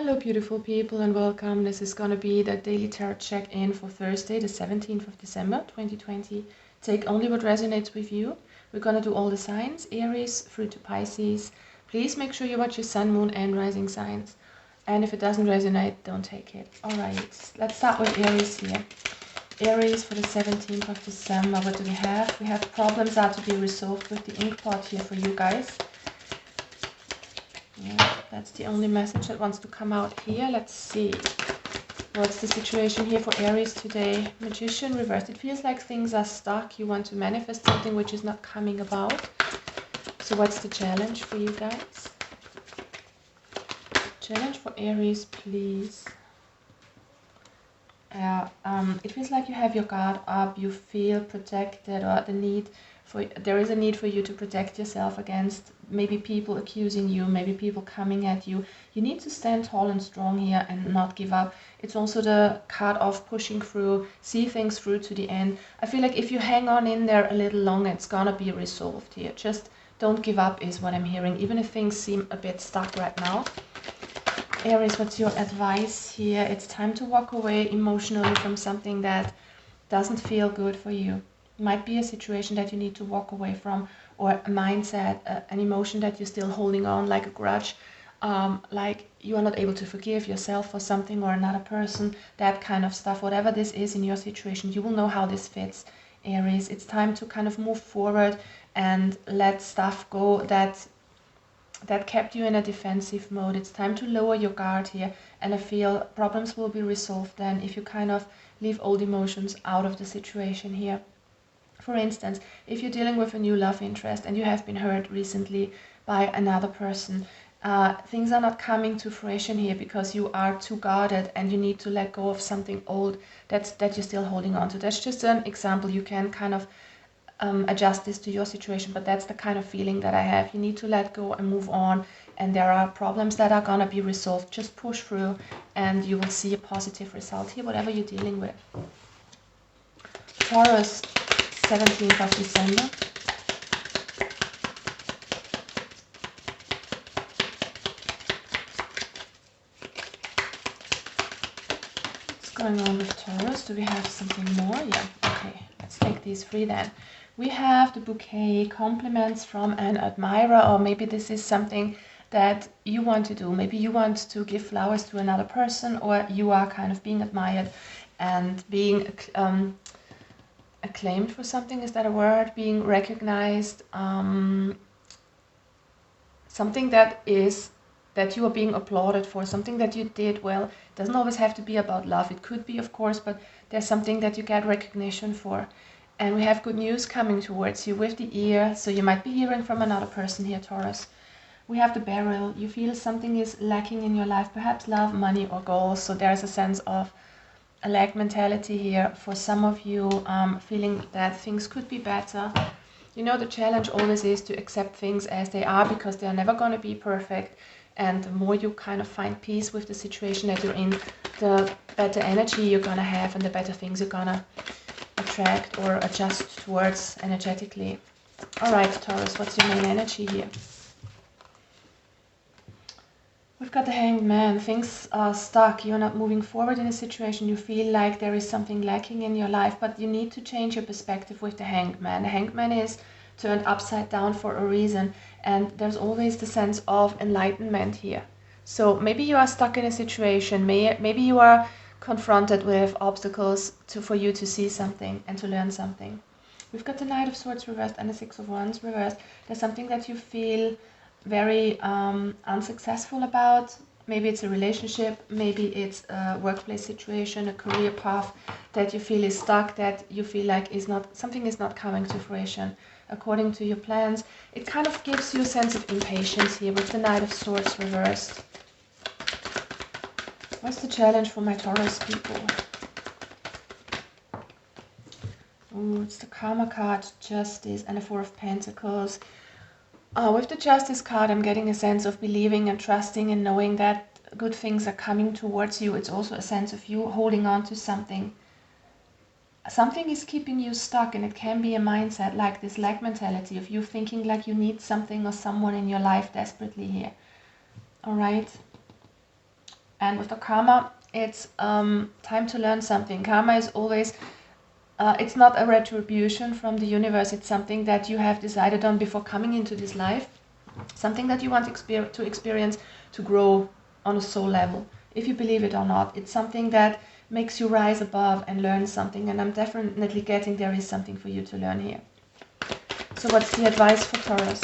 Hello, beautiful people, and welcome. This is going to be the daily tarot check-in for Thursday, the 17th of December, 2020. Take only what resonates with you. We're going to do all the signs, Aries through to Pisces. Please make sure you watch your sun, moon, and rising signs. And if it doesn't resonate, don't take it. All right, let's start with Aries here. Aries for the 17th of December. What do we have? We have problems are to be resolved with the ink pot here for you guys. Yeah, that's the only message that wants to come out here. Let's see. What's the situation here for Aries today? Magician reversed. It feels like things are stuck. You want to manifest something which is not coming about. So what's the challenge for you guys? Challenge for Aries, please. It feels like you have your guard up. You feel protected, or there is a need for you to protect yourself against maybe people accusing you, maybe people coming at you. You need to stand tall and strong here and not give up. It's also the card of pushing through, see things through to the end. I feel like if you hang on in there a little longer, it's gonna be resolved here. Just don't give up is what I'm hearing, even if things seem a bit stuck right now. Aries, what's your advice here? It's time to walk away emotionally from something that doesn't feel good for you. Might be a situation that you need to walk away from, or a mindset, an emotion that you're still holding on, like a grudge, like you are not able to forgive yourself for something or another person, that kind of stuff. Whatever this is in your situation, you will know how this fits, Aries. It's time to kind of move forward and let stuff go that kept you in a defensive mode. It's time to lower your guard here, and I feel problems will be resolved then if you kind of leave old emotions out of the situation here. For instance, if you're dealing with a new love interest and you have been hurt recently by another person, things are not coming to fruition here because you are too guarded and you need to let go of something old that you're still holding on to. That's just an example. You can kind of adjust this to your situation, but that's the kind of feeling that I have. You need to let go and move on, and there are problems that are gonna be resolved. Just push through and you will see a positive result here, whatever you're dealing with. Taurus, 17th of December. What's going on with Taurus? Do we have something more? Yeah, okay, let's take these three then. We have the bouquet, compliments from an admirer, or maybe this is something that you want to do. Maybe you want to give flowers to another person, or you are kind of being admired and being acclaimed for something. Is that a word? Being recognized. Something that you are being applauded for, something that you did well. It doesn't always have to be about love. It could be, of course, but there's something that you get recognition for. And we have good news coming towards you with the ear, so you might be hearing from another person here, Taurus. We have the Beryl. You feel something is lacking in your life, perhaps love, money, or goals. So there's a sense of a lack mentality here for some of you, feeling that things could be better. You know, the challenge always is to accept things as they are, because they're never going to be perfect. And the more you kind of find peace with the situation that you're in, the better energy you're going to have and the better things you're going to attract or adjust towards energetically. All right, Taurus, what's your main energy here? We've got the Hanged Man. Things are stuck. You're not moving forward in a situation. You feel like there is something lacking in your life, but you need to change your perspective with the Hanged Man. The Hanged Man is turned upside down for a reason, and there's always the sense of enlightenment here. So maybe you are stuck in a situation. Maybe you are confronted with obstacles for you to see something and to learn something. We've got the Knight of Swords reversed and the Six of Wands reversed. There's something that you feel very unsuccessful about. Maybe it's a relationship, maybe it's a workplace situation, a career path that you feel is stuck, that you feel like something is not coming to fruition according to your plans. It kind of gives you a sense of impatience here with the Knight of Swords reversed. What's the challenge for my Taurus people? Oh, it's the Karma card, Justice, and the Four of Pentacles. With the Justice card, I'm getting a sense of believing and trusting and knowing that good things are coming towards you. It's also a sense of you holding on to something. Something is keeping you stuck, and it can be a mindset like this lack mentality of you thinking like you need something or someone in your life desperately here. All right. And with the karma, it's time to learn something. Karma is always, it's not a retribution from the universe. It's something that you have decided on before coming into this life. Something that you want to experience, to grow on a soul level. If you believe it or not, it's something that makes you rise above and learn something. And I'm definitely getting there is something for you to learn here. So what's the advice for Taurus?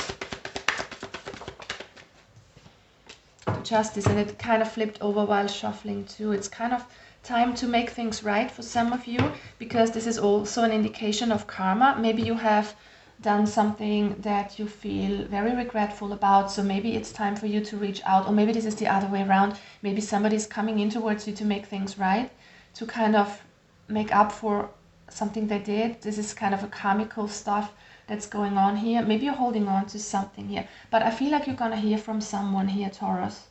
Justice, and it kind of flipped over while shuffling too. It's kind of time to make things right for some of you, because this is also an indication of karma. Maybe you have done something that you feel very regretful about, so maybe it's time for you to reach out. Or maybe this is the other way around. Maybe somebody's coming in towards you to make things right, to kind of make up for something they did. This is kind of a karmical stuff that's going on here. Maybe you're holding on to something here, but I feel like you're gonna hear from someone here, Taurus.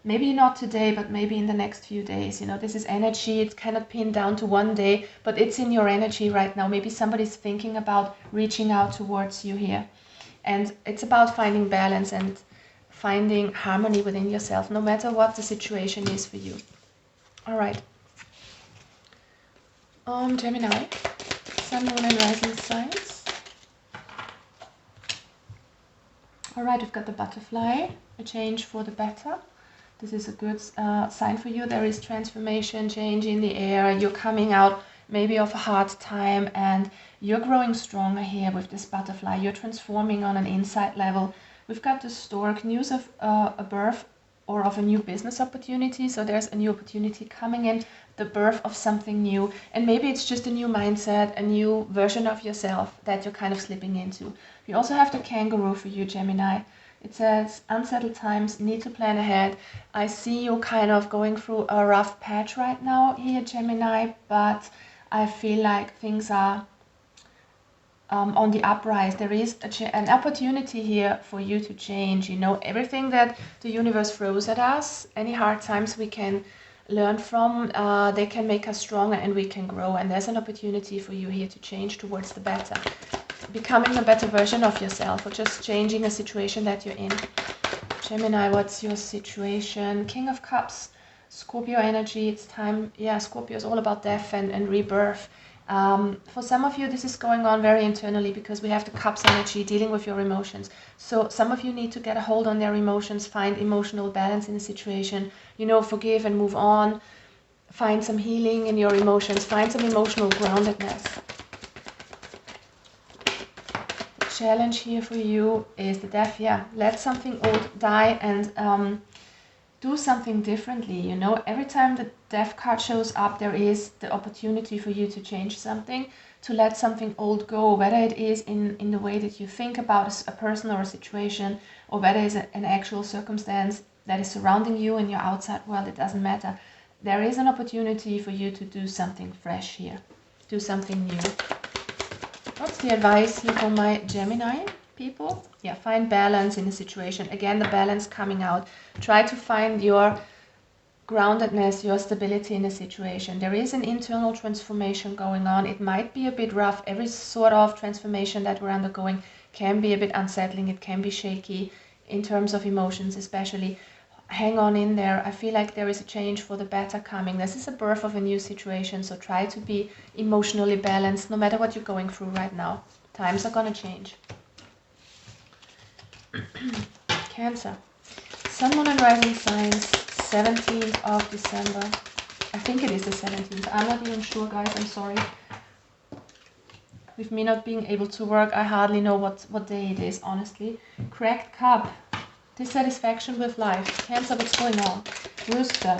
Maybe not today, but maybe in the next few days. You know, this is energy. It cannot pin down to one day, but it's in your energy right now. Maybe somebody's thinking about reaching out towards you here. And it's about finding balance and finding harmony within yourself, no matter what the situation is for you. All right. Gemini, Sun, Moon, and Rising signs. All right, we've got the butterfly, a change for the better. This is a good sign for you. There is transformation, change in the air. You're coming out maybe of a hard time, and you're growing stronger here with this butterfly. You're transforming on an inside level. We've got the stork, news of a birth or of a new business opportunity. So there's a new opportunity coming in, the birth of something new. And maybe it's just a new mindset, a new version of yourself that you're kind of slipping into. We also have the kangaroo for you, Gemini. It says, unsettled times, need to plan ahead. I see you kind of going through a rough patch right now here, Gemini, but I feel like things are on the uprise. There is an opportunity here for you to change. You know, everything that the universe throws at us, any hard times we can learn from, they can make us stronger and we can grow. And there's an opportunity for you here to change towards the better. Becoming a better version of yourself, or just changing a situation that you're in. Gemini, what's your situation? King of Cups, Scorpio energy. It's time, yeah, Scorpio is all about death and rebirth. For some of you, this is going on very internally, because we have the Cups energy dealing with your emotions. So some of you need to get a hold on their emotions, find emotional balance in the situation, you know, forgive and move on, find some healing in your emotions, find some emotional groundedness. Challenge here for you is the death. Yeah, let something old die and do something differently. You know, every time the death card shows up, there is the opportunity for you to change something, to let something old go, whether it is in the way that you think about a person or a situation, or whether it's an actual circumstance that is surrounding you in your outside world. It doesn't matter. There is an opportunity for you to do something fresh here, do something new. What's the advice here for my Gemini people? Yeah, find balance in the situation. Again, the balance coming out. Try to find your groundedness, your stability in the situation. There is an internal transformation going on. It might be a bit rough. Every sort of transformation that we're undergoing can be a bit unsettling. It can be shaky in terms of emotions, especially. Hang on in there. I feel like there is a change for the better coming. This is a birth of a new situation, so try to be emotionally balanced no matter what you're going through right now. Times are gonna change. Cancer. Sun, Moon, and Rising signs, 17th of December. I think it is the 17th. I'm not even sure, guys. I'm sorry. With me not being able to work, I hardly know what day it is, honestly. Cracked cup. Dissatisfaction with life. Cancer, what's going on? Rooster.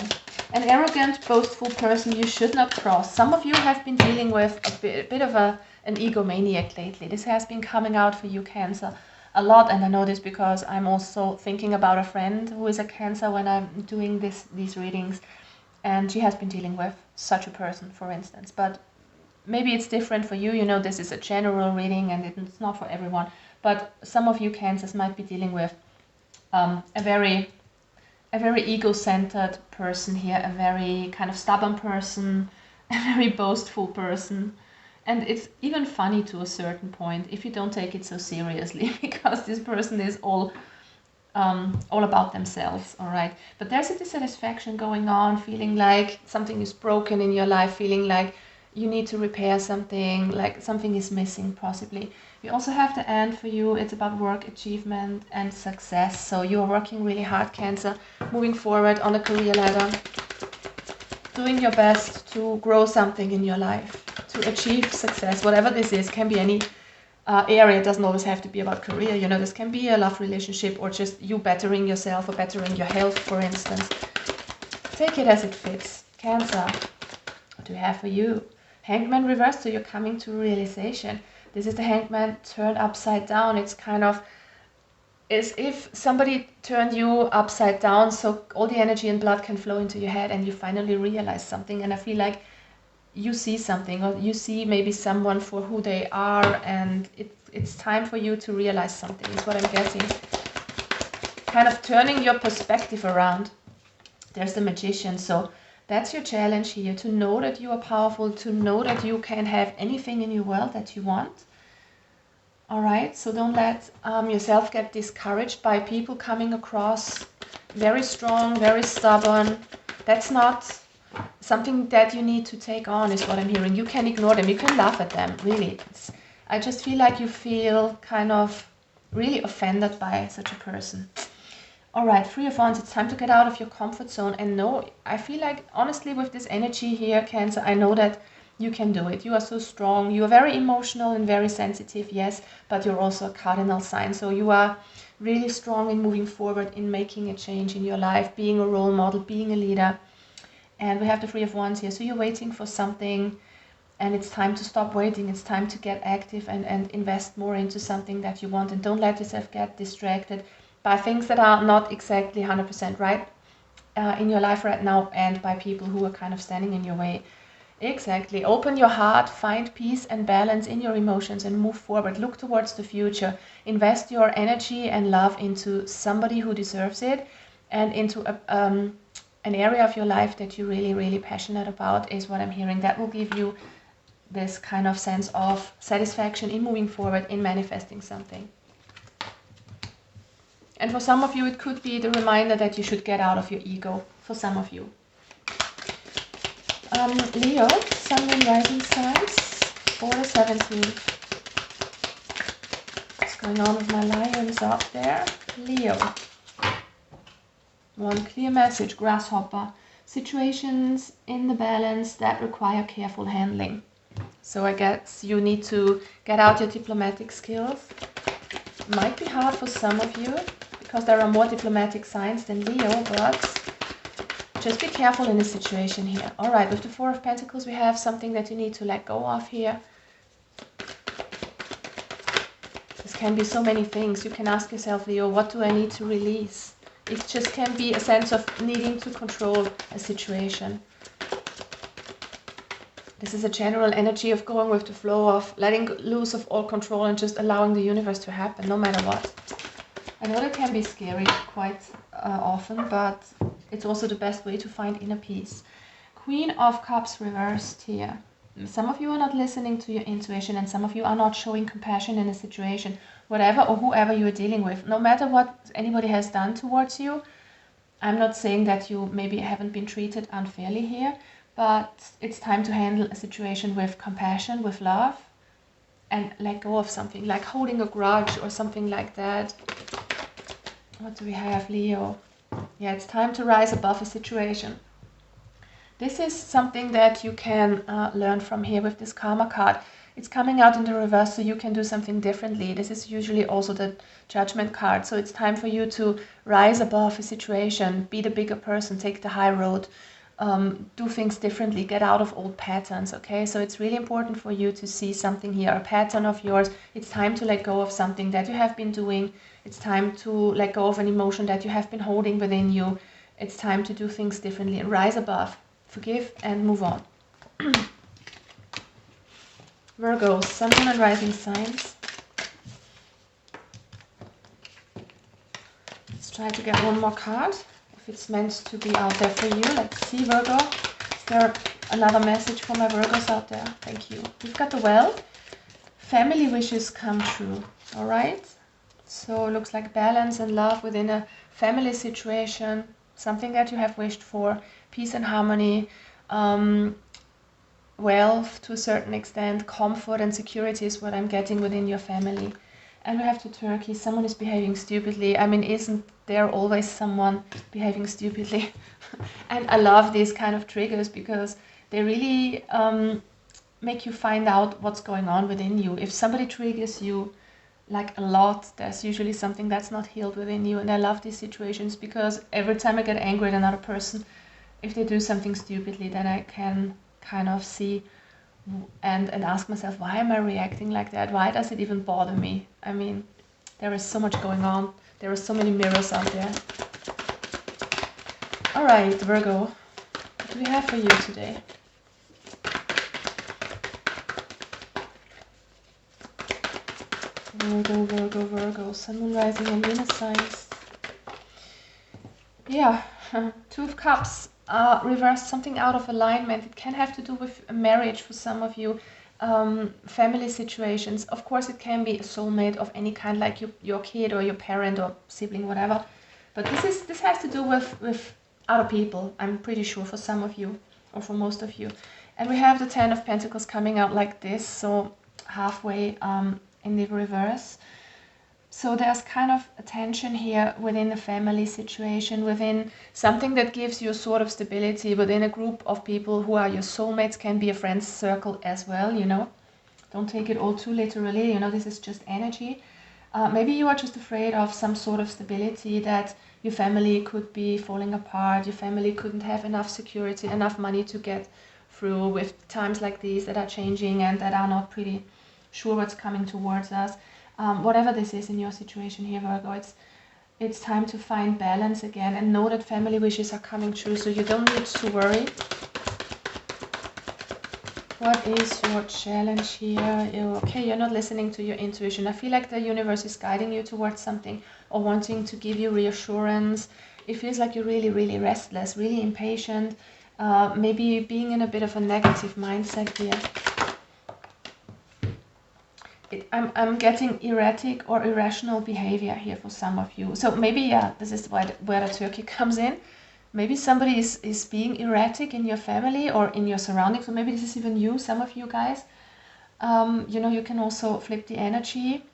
An arrogant, boastful person you should not cross. Some of you have been dealing with a bit of an egomaniac lately. This has been coming out for you, Cancer, a lot. And I know this because I'm also thinking about a friend who is a Cancer when I'm doing these readings. And she has been dealing with such a person, for instance. But maybe it's different for you. You know, this is a general reading and it's not for everyone. But some of you Cancers might be dealing with a very ego-centered person here, a very kind of stubborn person, a very boastful person. And it's even funny to a certain point if you don't take it so seriously, because this person is all all about themselves, all right? But there's a dissatisfaction going on, feeling like something is broken in your life, feeling like you need to repair something, like something is missing possibly. We also have the end for you. It's about work, achievement, and success. So you are working really hard, Cancer, moving forward on a career ladder, doing your best to grow something in your life, to achieve success, whatever this is. Can be any area. It doesn't always have to be about career. You know, this can be a love relationship or just you bettering yourself or bettering your health, for instance. Take it as it fits. Cancer, what do we have for you? Hangman reversed, so you're coming to realization. This is the Hangman turned upside down. It's kind of as if somebody turned you upside down, so all the energy and blood can flow into your head and you finally realize something. And I feel like you see something, or you see maybe someone for who they are, and it's time for you to realize something, is what I'm getting. Kind of turning your perspective around. There's the Magician, so that's your challenge here, to know that you are powerful, to know that you can have anything in your world that you want. All right, so don't let yourself get discouraged by people coming across very strong, very stubborn. That's not something that you need to take on, is what I'm hearing. You can ignore them, you can laugh at them, really. I just feel like you feel kind of really offended by such a person. All right, Three of Wands, it's time to get out of your comfort zone and know, I feel like, honestly, with this energy here, Cancer, I know that you can do it. You are so strong. You are very emotional and very sensitive, yes, but you're also a cardinal sign. So you are really strong in moving forward, in making a change in your life, being a role model, being a leader. And we have the Three of Wands here. So you're waiting for something, and it's time to stop waiting. It's time to get active and invest more into something that you want. And don't let yourself get distracted by things that are not exactly 100% right in your life right now, and by people who are kind of standing in your way. Exactly. Open your heart, find peace and balance in your emotions and move forward. Look towards the future. Invest your energy and love into somebody who deserves it, and into an area of your life that you're really, really passionate about, is what I'm hearing. That will give you this kind of sense of satisfaction in moving forward, in manifesting something. And for some of you, it could be the reminder that you should get out of your ego, for some of you. Leo, Sun, Moon, Rising signs for the 17th. What's going on with my lions out there? Leo. One clear message, Grasshopper. Situations in the balance that require careful handling. So I guess you need to get out your diplomatic skills. Might be hard for some of you, because there are more diplomatic signs than Leo, but just be careful in this situation here. All right, with the Four of Pentacles, we have something that you need to let go of here. This can be so many things. You can ask yourself, Leo, what do I need to release? It just can be a sense of needing to control a situation. This is a general energy of going with the flow, of letting loose of all control and just allowing the universe to happen, no matter what. I know that can be scary quite often, but it's also the best way to find inner peace. Queen of Cups reversed here. Some of you are not listening to your intuition, and some of you are not showing compassion in a situation, whatever or whoever you are dealing with. No matter what anybody has done towards you, I'm not saying that you maybe haven't been treated unfairly here, but it's time to handle a situation with compassion, with love, and let go of something, like holding a grudge or something like that. What do we have, Leo? Yeah, it's time to rise above a situation. This is something that you can learn from here with this Karma card. It's coming out in the reverse, so you can do something differently. This is usually also the Judgment card. So it's time for you to rise above a situation, be the bigger person, take the high road, do things differently, get out of old patterns, okay? So it's really important for you to see something here, a pattern of yours. It's time to let go of something that you have been doing. It's time to let go of an emotion that you have been holding within you. It's time to do things differently and rise above. Forgive and move on. Virgo, Sun, Moon, and Rising signs. Let's try to get one more card. If it's meant to be out there for you. Let's see, Virgo. Is there another message for my Virgos out there? Thank you. We've got the Well. Family wishes come true. All right. So it looks like balance and love within a family situation, something that you have wished for, peace and harmony, wealth to a certain extent, comfort and security is what I'm getting within your family. And we have to Turkey, someone is behaving stupidly. I mean, isn't there always someone behaving stupidly? And I love these kind of triggers because they really make you find out what's going on within you. If somebody triggers you like a lot, there's usually something that's not healed within you. And I love these situations because every time I get angry at another person, if they do something stupidly, then I can kind of see and ask myself, why am I reacting like that? Why does it even bother me? I mean, there is so much going on. There are so many mirrors out there. All right, Virgo, what do we have for you today? Virgo, Virgo, Virgo, Sun, Moon, Rising, and Venus signs. Yeah, Two of Cups, reversed, something out of alignment. It can have to do with a marriage for some of you, family situations. Of course, it can be a soulmate of any kind, like your kid or your parent or sibling, whatever. But this has to do with other people, I'm pretty sure, for some of you or for most of you. And we have the Ten of Pentacles coming out like this, so halfway in the reverse. So there's kind of a tension here within a family situation, within something that gives you a sort of stability, within a group of people who are your soulmates, can be a friend's circle as well, you know. Don't take it all too literally, you know, this is just energy. Maybe you are just afraid of some sort of stability, that your family could be falling apart, your family couldn't have enough security, enough money to get through with times like these that are changing and that are not pretty sure what's coming towards us. Whatever this is in your situation here, Virgo, it's time to find balance again and know that family wishes are coming true, so you don't need to worry. What is your challenge here? Okay, you're not listening to your intuition. I feel like the universe is guiding you towards something or wanting to give you reassurance. It feels like you're really, really restless, really impatient, maybe being in a bit of a negative mindset here. I'm getting erratic or irrational behavior here for some of you. So maybe, yeah, this is where the Turkey comes in. Maybe somebody is being erratic in your family or in your surroundings, or maybe this is even you, some of you guys. You know, you can also flip the energy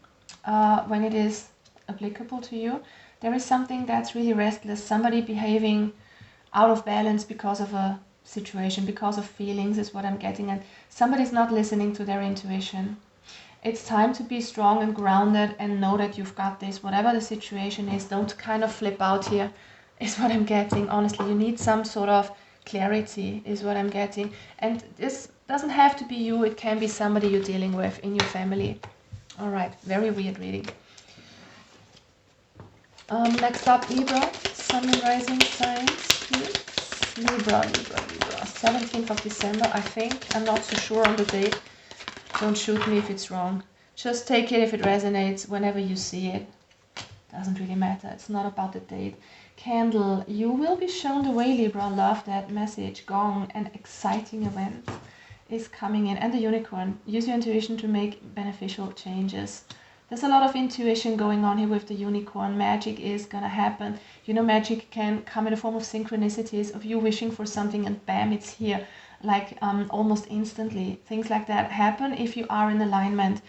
when it is applicable to you. There is something that's really restless, somebody behaving out of balance because of a situation, because of feelings is what I'm getting, and somebody's not listening to their intuition. It's time to be strong and grounded and know that you've got this. Whatever the situation is, don't kind of flip out here, is what I'm getting. Honestly, you need some sort of clarity, is what I'm getting. And this doesn't have to be you. It can be somebody you're dealing with in your family. All right, very weird reading. Next up, Libra, Sun and Rising signs, please. Libra. 17th of December, I think. I'm not so sure on the date. Don't shoot me if it's wrong. Just take it if it resonates whenever you see it. Doesn't really matter. It's not about the date. Candle. You will be shown the way, Libra. Love that message. Gong. An exciting event is coming in. And the Unicorn. Use your intuition to make beneficial changes. There's a lot of intuition going on here with the Unicorn. Magic is gonna happen. You know, magic can come in the form of synchronicities, of you wishing for something and bam, it's here. Like almost instantly. Things like that happen if you are in alignment.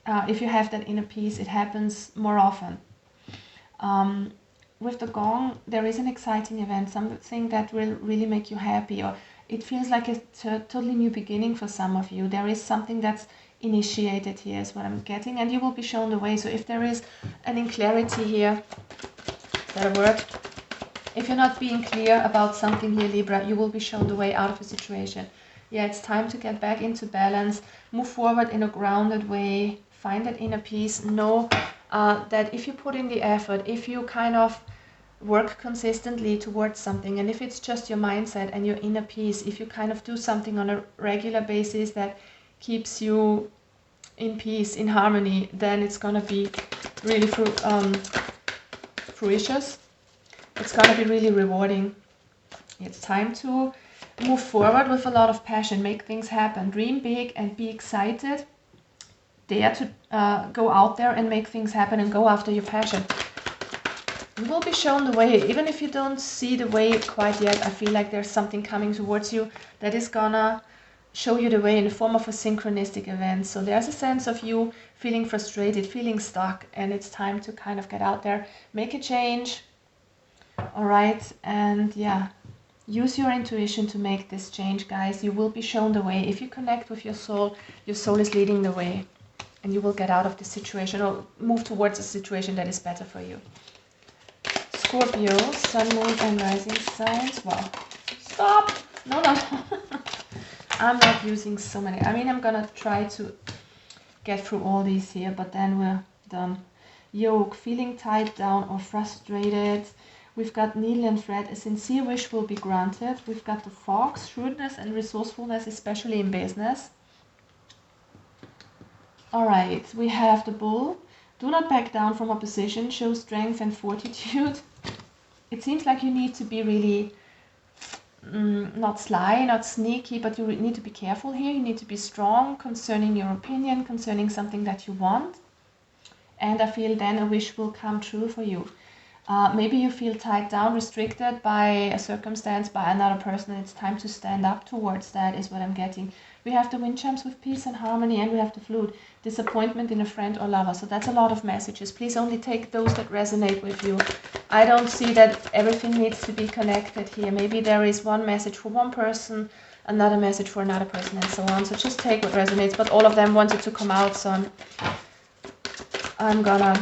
If you have that inner peace, it happens more often. With the Gong, there is an exciting event, something that will really make you happy, or it feels like a totally new beginning for some of you. There is something that's initiated here is what I'm getting, and you will be shown the way. So if there is an clarity here, is that a word? If you're not being clear about something here, Libra, you will be shown the way out of a situation. Yeah, it's time to get back into balance, move forward in a grounded way, find that inner peace. Know that if you put in the effort, if you kind of work consistently towards something, and if it's just your mindset and your inner peace, if you kind of do something on a regular basis that keeps you in peace, in harmony, then it's going to be really fruitious. It's going to be really rewarding. It's time to move forward with a lot of passion, make things happen, dream big and be excited. dare to go out there and make things happen and go after your passion. You will be shown the way. Even if you don't see the way quite yet, I feel like there's something coming towards you that is gonna show you the way in the form of a synchronistic event. So there's a sense of you feeling frustrated, feeling stuck, and it's time to kind of get out there, make a change. All right, and yeah, use your intuition to make this change, guys. You will be shown the way. If you connect with your soul is leading the way, and you will get out of the situation or move towards a situation that is better for you. Scorpio, Sun, Moon, and Rising signs. Wow. Stop! No. I'm not using so many. I mean, I'm gonna try to get through all these here, but then we're done. Yoke, feeling tied down or frustrated. We've got needle and thread. A sincere wish will be granted. We've got the fox, shrewdness and resourcefulness, especially in business. All right, we have the bull. Do not back down from opposition. Show strength and fortitude. It seems like you need to be really not sly, not sneaky, but you need to be careful here. You need to be strong concerning your opinion, concerning something that you want. And I feel then a wish will come true for you. Maybe you feel tied down, restricted by a circumstance, by another person. It's time to stand up towards that, is what I'm getting. We have the wind chimes with peace and harmony, and we have the flute, disappointment in a friend or lover. So that's a lot of messages. Please only take those that resonate with you. I don't see that everything needs to be connected here. Maybe there is one message for one person, another message for another person, and so on. So just take what resonates, but all of them wanted to come out, so I'm gonna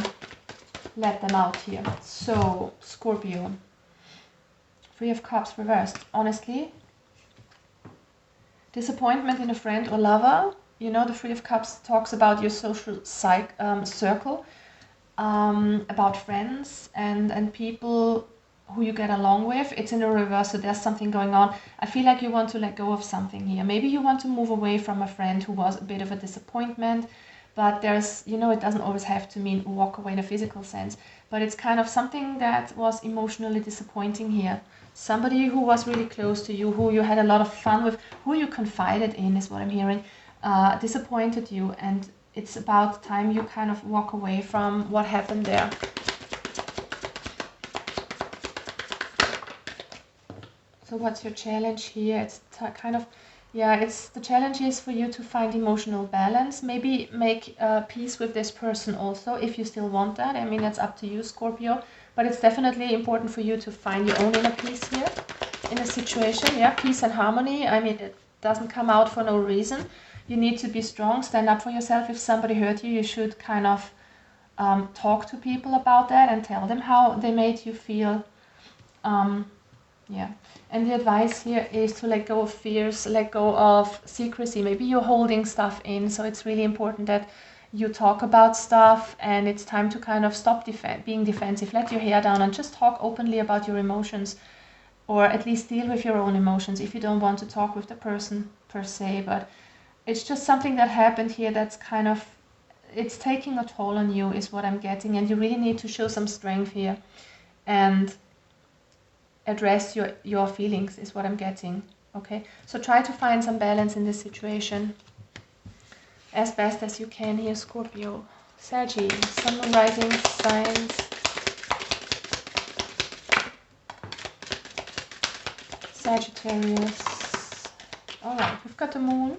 let them out here. So, Scorpio. Three of Cups reversed. Honestly, disappointment in a friend or lover. You know, the Three of Cups talks about your social circle, about friends and people who you get along with. It's in the reverse, so there's something going on. I feel like you want to let go of something here. Maybe you want to move away from a friend who was a bit of a disappointment, but there's, you know, it doesn't always have to mean walk away in a physical sense, but it's kind of something that was emotionally disappointing here. Somebody who was really close to you, who you had a lot of fun with, who you confided in, is what I'm hearing, disappointed you, and it's about time you kind of walk away from what happened there. So what's your challenge here? It's kind of, yeah, it's the challenge is for you to find emotional balance. Maybe make peace with this person also, if you still want that. I mean, that's up to you, Scorpio. But it's definitely important for you to find your own inner peace here in a situation. Yeah, peace and harmony. I mean, it doesn't come out for no reason. You need to be strong, stand up for yourself. If somebody hurt you, you should kind of talk to people about that and tell them how they made you feel. Yeah, and the advice here is to let go of fears, let go of secrecy. Maybe you're holding stuff in, so it's really important that you talk about stuff, and it's time to kind of stop being defensive. Let your hair down and just talk openly about your emotions, or at least deal with your own emotions if you don't want to talk with the person per se. But it's just something that happened here that's kind of, it's taking a toll on you, is what I'm getting, and you really need to show some strength here and address your feelings, is what I'm getting. Okay, so try to find some balance in this situation as best as you can here, Scorpio. Sagittarius, Sun, Moon, Rising signs. Sagittarius. Alright, we've got the Moon.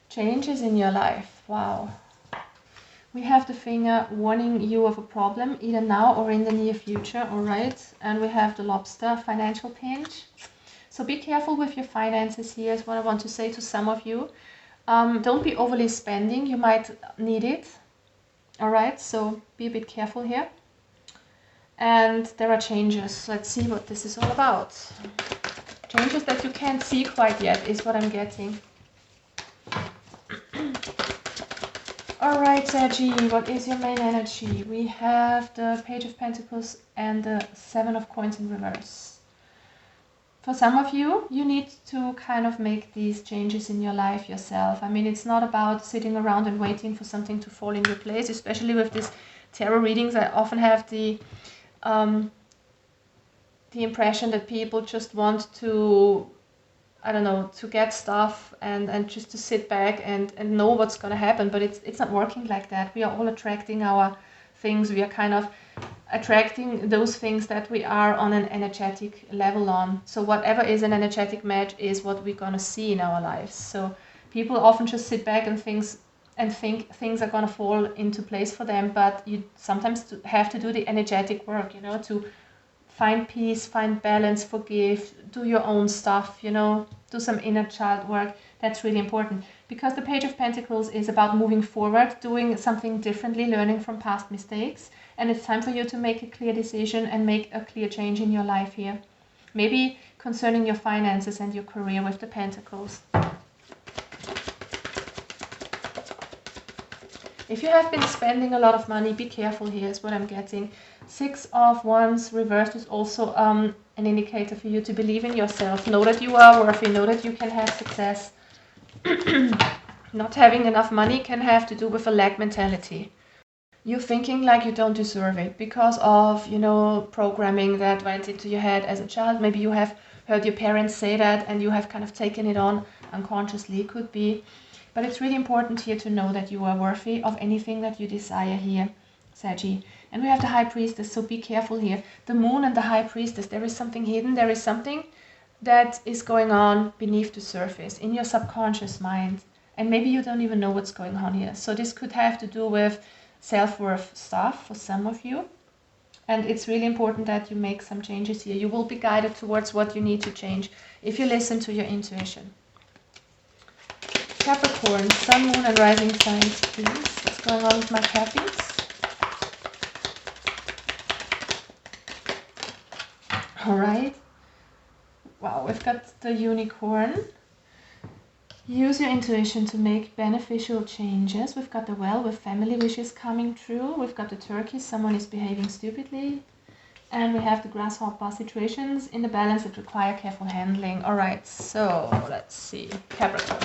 Changes in your life. Wow. We have the finger warning you of a problem, either now or in the near future, all right? And we have the Lobster, financial pinch. So be careful with your finances here, is what I want to say to some of you. Don't be overly spending, you might need it, all right? So be a bit careful here. And there are changes. Let's see what this is all about. Changes that you can't see quite yet, is what I'm getting. Alright, Saggy, what is your main energy? We have the Page of Pentacles and the Seven of Coins in reverse. For some of you, you need to kind of make these changes in your life yourself. I mean, it's not about sitting around and waiting for something to fall into place, especially with these tarot readings. I often have the impression that people just want to I don't know, to get stuff and just to sit back and know what's going to happen. But it's not working like that. We are all attracting our things. We are kind of attracting those things that we are on an energetic level on. So whatever is an energetic match is what we're going to see in our lives. So people often just sit back and think things are going to fall into place for them, but you sometimes have to do the energetic work, you know, to find peace, find balance, forgive, do your own stuff, you know, do some inner child work. That's really important, because the Page of Pentacles is about moving forward, doing something differently, learning from past mistakes. And it's time for you to make a clear decision and make a clear change in your life here. Maybe concerning your finances and your career with the Pentacles. If you have been spending a lot of money, be careful here is what I'm getting. 6 of Wands reversed is also an indicator for you to believe in yourself. Know that you are worthy. Know that you can have success. Not having enough money can have to do with a lack mentality. You're thinking like you don't deserve it because of, you know, programming that went into your head as a child. Maybe you have heard your parents say that and you have kind of taken it on unconsciously, could be. But it's really important here to know that you are worthy of anything that you desire here, Saggy. And we have the High Priestess, so be careful here. The Moon and the High Priestess, there is something hidden, there is something that is going on beneath the surface, in your subconscious mind. And maybe you don't even know what's going on here. So this could have to do with self-worth stuff for some of you. And it's really important that you make some changes here. You will be guided towards what you need to change if you listen to your intuition. Capricorn, Sun, Moon and Rising signs, please. What's going on with my Cappies? Alright. Wow, we've got the Unicorn. Use your intuition to make beneficial changes. We've got the Well with family wishes coming true. We've got the Turkey, someone is behaving stupidly. And we have the Grasshopper, situations in the balance that require careful handling. Alright, so let's see. Capricorn.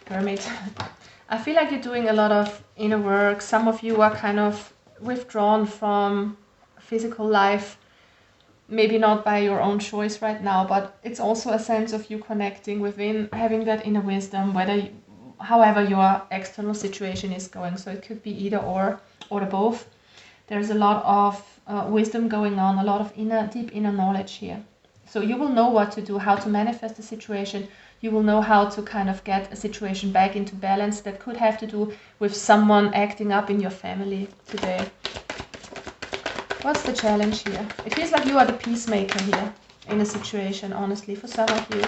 Hermit. I feel like you're doing a lot of inner work. Some of you are kind of withdrawn from physical life. Maybe not by your own choice right now, but it's also a sense of you connecting within, having that inner wisdom, however your external situation is going. So it could be either or the both. There's a lot of wisdom going on, a lot of deep inner knowledge here. So you will know what to do, how to manifest the situation. You will know how to kind of get a situation back into balance. That could have to do with someone acting up in your family today. What's the challenge here? It feels like you are the peacemaker here in a situation, honestly, for some of you.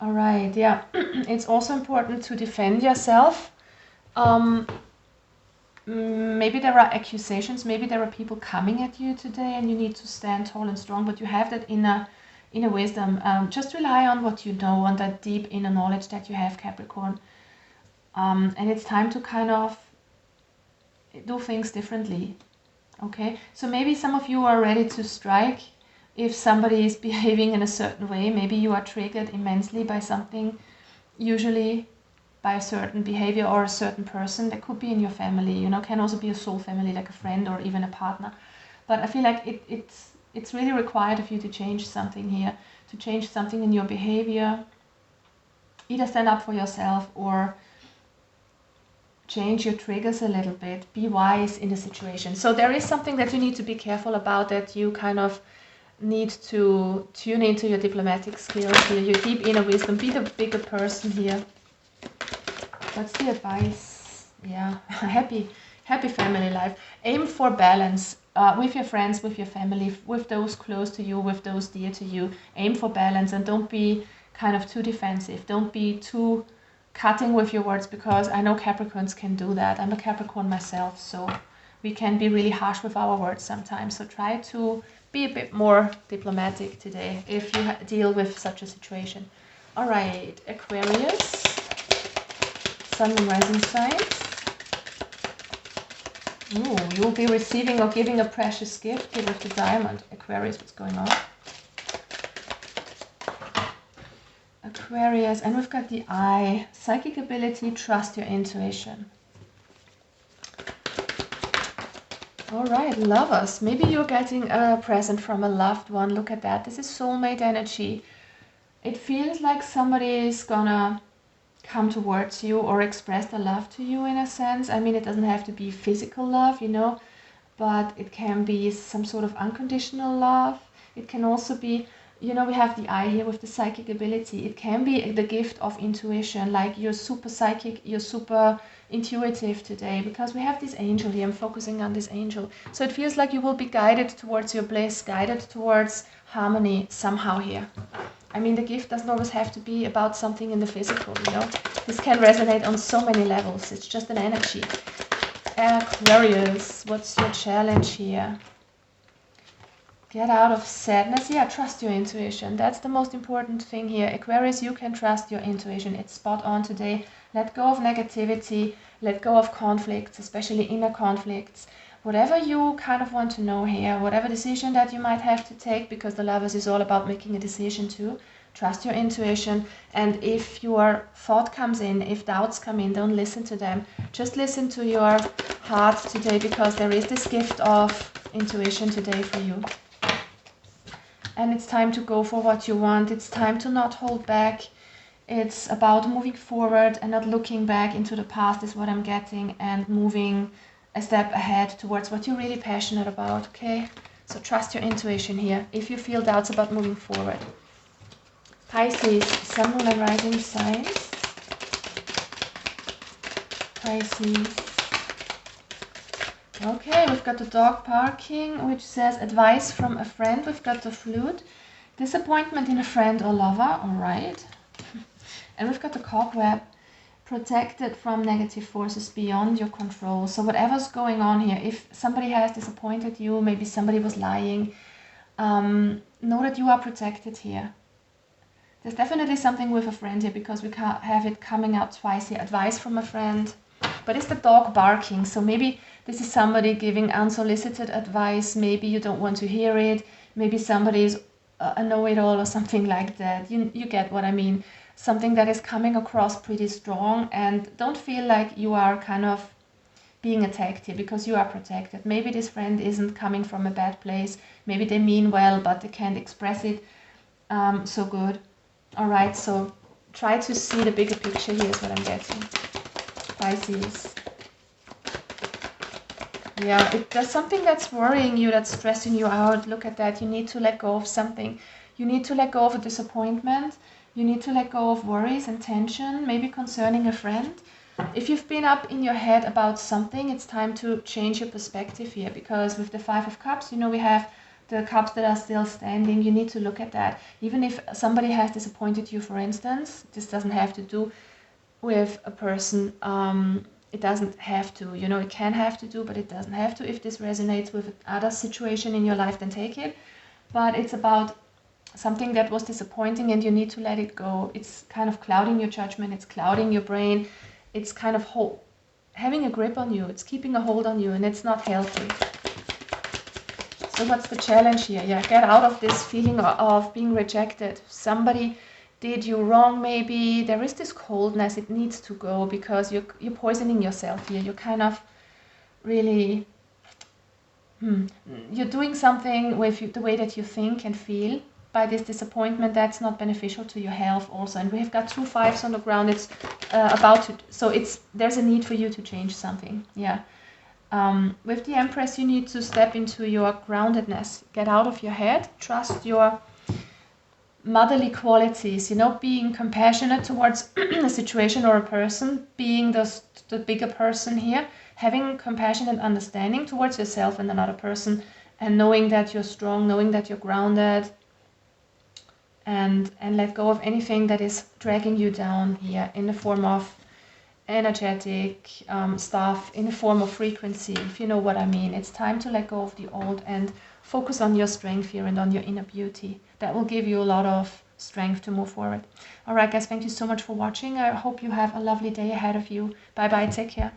Alright, yeah. It's also important to defend yourself. Maybe there are accusations, maybe there are people coming at you today and you need to stand tall and strong, but you have that inner wisdom. Just rely on what you know, on that deep inner knowledge that you have, Capricorn. And it's time to kind of do things differently. Okay, so maybe some of you are ready to strike if somebody is behaving in a certain way. Maybe you are triggered immensely by something, usually by a certain behavior or a certain person. That could be in your family, you know, can also be a soul family, like a friend or even a partner. But I feel like it's really required of you to change something here, to change something in your behavior. Either stand up for yourself or change your triggers a little bit. Be wise in the situation. So there is something that you need to be careful about, that you kind of need to tune into your diplomatic skills here, your deep inner wisdom. Be the bigger person here. What's the advice? Yeah, happy family life. Aim for balance with your friends, with your family, with those close to you, with those dear to you. Aim for balance and don't be kind of too defensive. Don't be too cutting with your words, because I know Capricorns can do that. I'm a Capricorn myself, so we can be really harsh with our words sometimes. So try to be a bit more diplomatic today if you deal with such a situation. All right, Aquarius, Sun and Rising signs. Ooh, you'll be receiving or giving a precious gift here with the Diamond. Aquarius, what's going on? Aquarius, and we've got the Eye. Psychic ability, trust your intuition. All right, lovers. Maybe you're getting a present from a loved one. Look at that. This is soulmate energy. It feels like somebody is gonna come towards you or express their love to you in a sense. I mean, it doesn't have to be physical love, you know, but it can be some sort of unconditional love. It can also be, you know, we have the eye here with the psychic ability. It can be the gift of intuition, like you're super psychic, you're super intuitive today, because we have this angel here. I'm focusing on this angel. So it feels like you will be guided towards your bliss, guided towards harmony somehow here. I mean, the gift doesn't always have to be about something in the physical, you know. This can resonate on so many levels. It's just an energy. Aquarius, what's your challenge here? Get out of sadness. Yeah, trust your intuition. That's the most important thing here. Aquarius, you can trust your intuition. It's spot on today. Let go of negativity. Let go of conflicts, especially inner conflicts. Whatever you kind of want to know here, whatever decision that you might have to take, because the Lovers is all about making a decision too. Trust your intuition, and if your thought comes in, if doubts come in, don't listen to them. Just listen to your heart today, because there is this gift of intuition today for you. And it's time to go for what you want. It's time to not hold back. It's about moving forward and not looking back into the past is what I'm getting, and moving a step ahead towards what you're really passionate about, okay? So trust your intuition here if you feel doubts about moving forward. Pisces, Sun, Moon and Rising signs. Pisces. Okay, we've got the dog barking, which says advice from a friend. We've got the flute. Disappointment in a friend or lover, all right. And we've got the cobweb, protected from negative forces beyond your control. So whatever's going on here, if somebody has disappointed you, maybe somebody was lying, know that you are protected here. There's definitely something with a friend here, because we can't have it coming out twice here. Advice from a friend. But it's the dog barking. So maybe this is somebody giving unsolicited advice. Maybe you don't want to hear it. Maybe somebody is a know-it-all or something like that. You get what I mean. Something that is coming across pretty strong. And don't feel like you are kind of being attacked here, because you are protected. Maybe this friend isn't coming from a bad place. Maybe they mean well, but they can't express it so good. All right, so try to see the bigger picture here is what I'm getting. Pisces. Yeah, there's something that's worrying you, that's stressing you out. Look at that. You need to let go of something. You need to let go of a disappointment. You need to let go of worries and tension, maybe concerning a friend. If you've been up in your head about something, it's time to change your perspective here, because with the Five of Cups, you know, we have the cups that are still standing. You need to look at that. Even if somebody has disappointed you, for instance, this doesn't have to do with a person. It doesn't have to, you know, it can have to do, but it doesn't have to. If this resonates with another situation in your life, then take it. But it's about something that was disappointing, and you need to let it go. It's kind of clouding your judgment. It's clouding your brain. It's kind of having a grip on you. It's keeping a hold on you, and it's not healthy. So what's the challenge here? Yeah, get out of this feeling of being rejected. Somebody did you wrong, maybe. There is this coldness. It needs to go, because you're poisoning yourself here. You're kind of really... You're doing something with the way that you think and feel by this disappointment that's not beneficial to your health also. And we have got 2 fives on the ground. It's about to... So there's a need for you to change something. Yeah. With the Empress, you need to step into your groundedness. Get out of your head. Trust your motherly qualities, you know, being compassionate towards a situation or a person, being the bigger person here, having compassion and understanding towards yourself and another person, and knowing that you're strong, knowing that you're grounded, and let go of anything that is dragging you down here in the form of energetic stuff, in the form of frequency, if you know what I mean. It's time to let go of the old and focus on your strength here and on your inner beauty. That will give you a lot of strength to move forward. All right, guys, thank you so much for watching. I hope you have a lovely day ahead of you. Bye bye, take care.